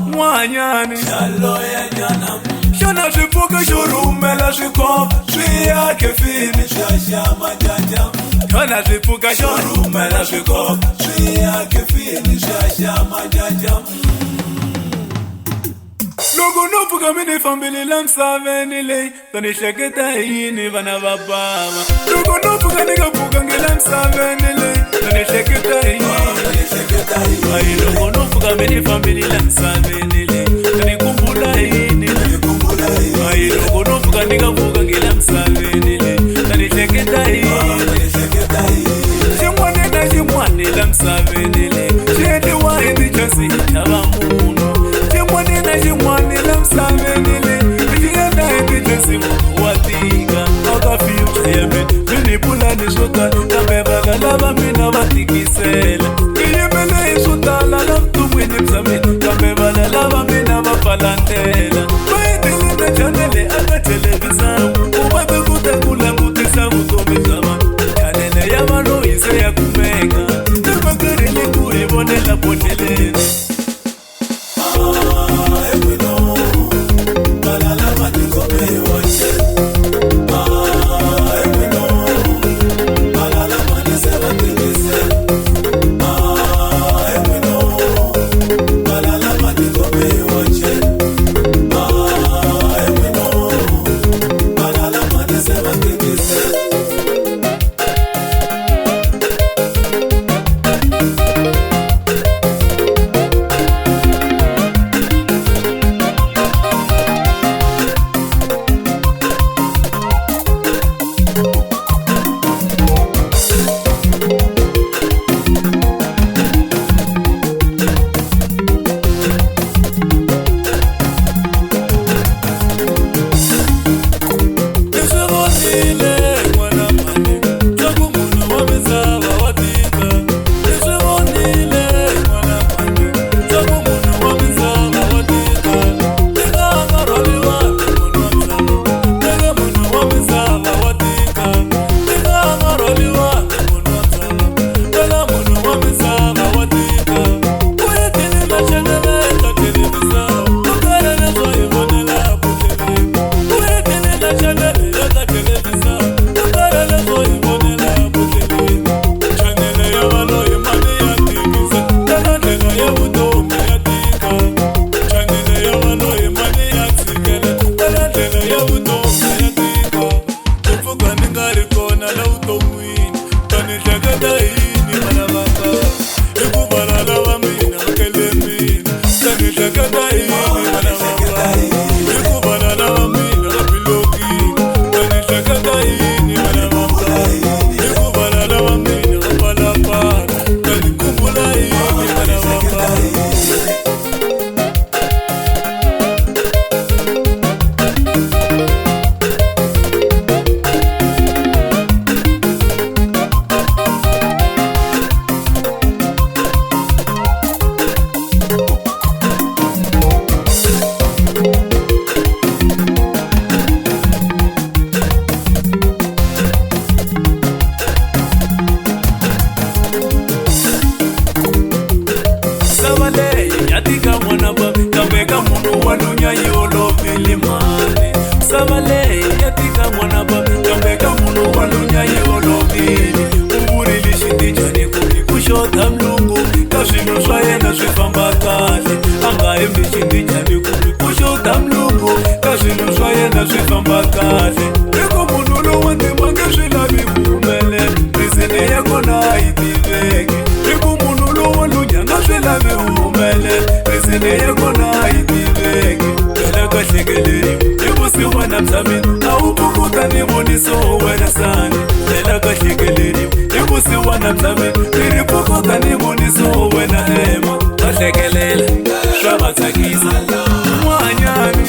Mwanyani Shana shifuka shurumela shiko Shia kefini Shashama jajam Shana shifuka shurumela shiko Shia kefini Shashama jajam Logo no puga mini fambili lamsa venile Tani shaketa hini vana babama Logo no puga niga puga ngilamsa venile Tani shaketa hini Ay logo no puga mini fambili lamsa venile Tani kumbula hini Ay logo no puga niga puga ngilamsa venile Tani shaketa hini Shimwane na shimwane lamsa venile Shedi wa hindi chasi hitaba muno Shimwane na shimwane lamsa venile Shigenda hindi chasi watiga Oga fiucha yame Mini pula ni shota Kameba galaba mina batikisela Iyemele isutala Lamtu mwini mzamini Kameba lalaba mina mapalantela Maitili na chanele Aka televisamu Ubate kutekula kutisa kutomizama Chanele ya mano ise ya kumeka Temakari liku ibone la ponelene Mwanyani